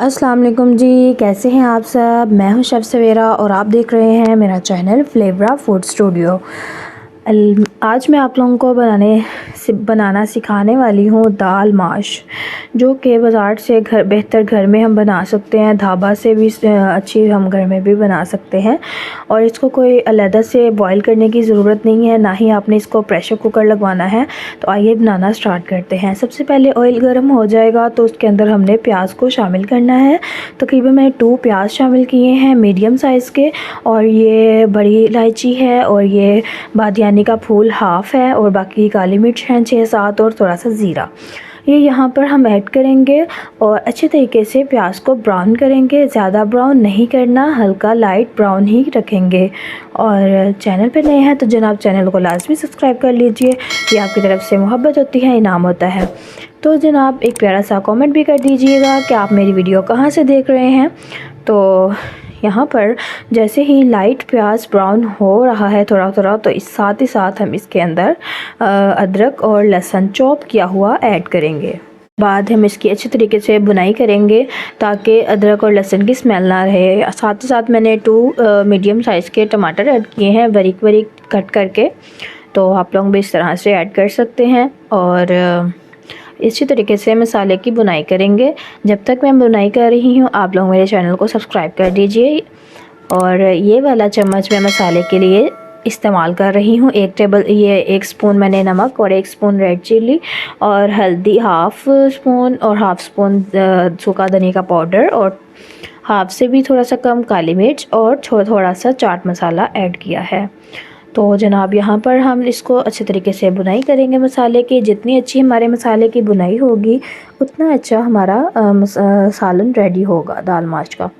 अस्सलाम वालेकुम जी, कैसे हैं आप सब। मैं हूं शेफ़ सवेरा और आप देख रहे हैं मेरा चैनल फ्लेवरा फूड स्टूडियो। आज मैं आप लोगों को बनाना सिखाने वाली हूँ दाल माश, जो कि बाज़ार से बेहतर घर में हम बना सकते हैं। ढाबा से भी अच्छी हम घर में भी बना सकते हैं और इसको कोई अलग से बॉईल करने की ज़रूरत नहीं है, ना ही आपने इसको प्रेशर कुकर लगवाना है। तो आइए बनाना स्टार्ट करते हैं। सबसे पहले ऑयल गर्म हो जाएगा तो उसके अंदर हमने प्याज को शामिल करना है। तकरीबन मैंने 2 प्याज शामिल किए हैं मीडियम साइज़ के, और ये बड़ी इलायची है, और ये बादियानी का फूल हाफ़ है, और बाकी काली मिर्च हैं 6-7, और थोड़ा सा ज़ीरा ये यहाँ पर हम ऐड करेंगे। और अच्छे तरीके से प्याज को ब्राउन करेंगे, ज़्यादा ब्राउन नहीं करना, हल्का लाइट ब्राउन ही रखेंगे। और चैनल पे नए हैं तो जनाब चैनल को लाजमी सब्सक्राइब कर लीजिए, ये आपकी तरफ से मोहब्बत होती है, इनाम होता है। तो जनाब एक प्यारा सा कमेंट भी कर दीजिएगा कि आप मेरी वीडियो कहाँ से देख रहे हैं। तो यहाँ पर जैसे ही लाइट प्याज ब्राउन हो रहा है थोड़ा थोड़ा, तो इस साथ ही साथ हम इसके अंदर अदरक और लहसुन चॉप किया हुआ ऐड करेंगे। बाद हम इसकी अच्छी तरीके से बुनाई करेंगे ताकि अदरक और लहसुन की स्मेल ना रहे। साथ ही साथ मैंने 2 मीडियम साइज़ के टमाटर ऐड किए हैं बारीक बारीक कट करके, तो आप लोग भी इस तरह से ऐड कर सकते हैं। और इसी तरीके से मसाले की बुनाई करेंगे। जब तक मैं बुनाई कर रही हूँ आप लोग मेरे चैनल को सब्सक्राइब कर दीजिए। और ये वाला चम्मच मैं मसाले के लिए इस्तेमाल कर रही हूँ। 1 स्पून मैंने नमक, और 1 स्पून रेड चिली, और हल्दी हाफ़ स्पून, और हाफ़ स्पून सूखा धनिया का पाउडर, और हाफ़ से भी थोड़ा सा कम काली मिर्च, और थोड़ा सा चाट मसाला ऐड किया है। तो जनाब यहाँ पर हम इसको अच्छे तरीके से बुनाई करेंगे मसाले की। जितनी अच्छी हमारे मसाले की बुनाई होगी उतना अच्छा हमारा सालन रेडी होगा दाल माश का।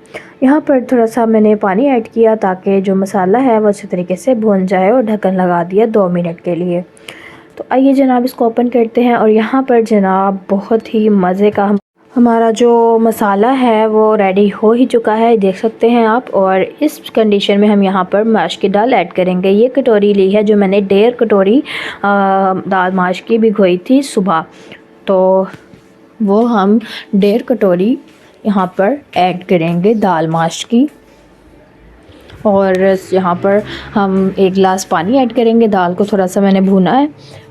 यहाँ पर थोड़ा सा मैंने पानी ऐड किया ताकि जो मसाला है वो अच्छे तरीके से भुन जाए, और ढक्कन लगा दिया 2 मिनट के लिए। तो आइए जनाब इसको ओपन करते हैं। और यहाँ पर जनाब बहुत ही मज़े का हमारा जो मसाला है वो रेडी हो ही चुका है, देख सकते हैं आप। और इस कंडीशन में हम यहाँ पर माश की दाल ऐड करेंगे। ये कटोरी ली है जो मैंने 1.5 कटोरी दाल माश की भिगोई थी सुबह, तो वो हम 1.5 कटोरी यहाँ पर ऐड करेंगे दाल माश की। और यहाँ पर हम 1 गिलास पानी ऐड करेंगे। दाल को थोड़ा सा मैंने भूना है,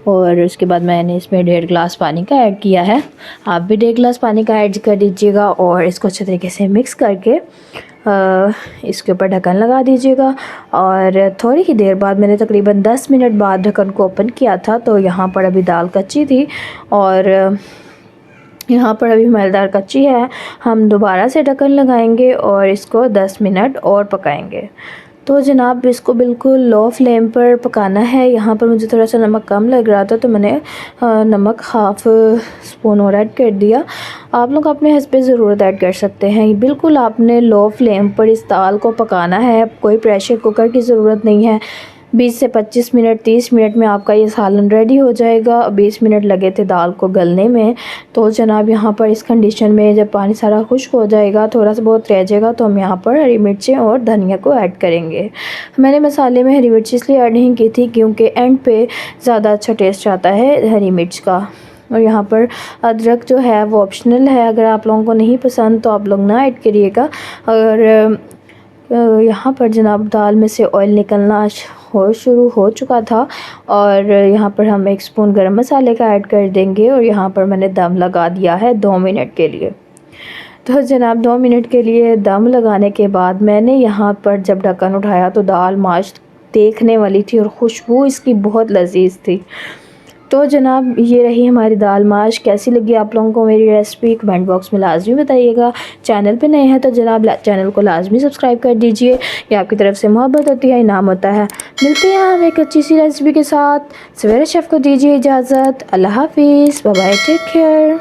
और उसके बाद मैंने इसमें 1.5 गिलास पानी का ऐड किया है। आप भी 1.5 गिलास पानी का ऐड कर दीजिएगा, और इसको अच्छे तरीके से मिक्स करके इसके ऊपर ढक्कन लगा दीजिएगा। और थोड़ी ही देर बाद मैंने तकरीबन 10 मिनट बाद ढक्कन को ओपन किया था, तो यहाँ पर अभी दाल कच्ची थी, और यहाँ पर अभी हमारी दाल कच्ची है। हम दोबारा से ढक्कन लगाएंगे और इसको 10 मिनट और पकाएंगे। तो जनाब इसको बिल्कुल लो फ्लेम पर पकाना है। यहाँ पर मुझे थोड़ा सा नमक कम लग रहा था तो मैंने नमक हाफ़ स्पून और ऐड कर दिया। आप लोग अपने हस्बे ज़रूरत ऐड कर सकते हैं। बिल्कुल आपने लो फ्लेम पर इस दाल को पकाना है, कोई प्रेशर कुकर की ज़रूरत नहीं है। 20 से 25 मिनट 30 मिनट में आपका ये सालन रेडी हो जाएगा। 20 मिनट लगे थे दाल को गलने में। तो जनाब यहाँ पर इस कंडीशन में जब पानी सारा खुश्क हो जाएगा, थोड़ा सा बहुत रह जाएगा, तो हम यहाँ पर हरी मिर्चें और धनिया को ऐड करेंगे। मैंने मसाले में हरी मिर्च इसलिए ऐड नहीं की थी क्योंकि एंड पे ज़्यादा अच्छा टेस्ट आता है हरी मिर्च का। और यहाँ पर अदरक जो है वो ऑप्शनल है, अगर आप लोगों को नहीं पसंद तो आप लोग ना ऐड करिएगा। और यहाँ पर जनाब दाल में से ऑयल निकलना शुरू हो चुका था, और यहाँ पर हम 1 स्पून गरम मसाले का ऐड कर देंगे। और यहाँ पर मैंने दम लगा दिया है 2 मिनट के लिए। तो जनाब 2 मिनट के लिए दम लगाने के बाद मैंने यहाँ पर जब ढक्कन उठाया तो दाल माश देखने वाली थी, और खुशबू इसकी बहुत लजीज थी। तो जनाब ये रही हमारी दाल माश। कैसी लगी आप लोगों को मेरी रेसिपी कमेंट बॉक्स में लाजमी बताइएगा। चैनल पे नए हैं तो जनाब चैनल को लाजमी सब्सक्राइब कर दीजिए, ये आपकी तरफ से मोहब्बत होती है, इनाम होता है। मिलते हैं हम एक अच्छी सी रेसिपी के साथ। सवेरा शेफ़ को दीजिए इजाज़त। अल्लाह हाफिज़, बाय बाय, टेक केयर।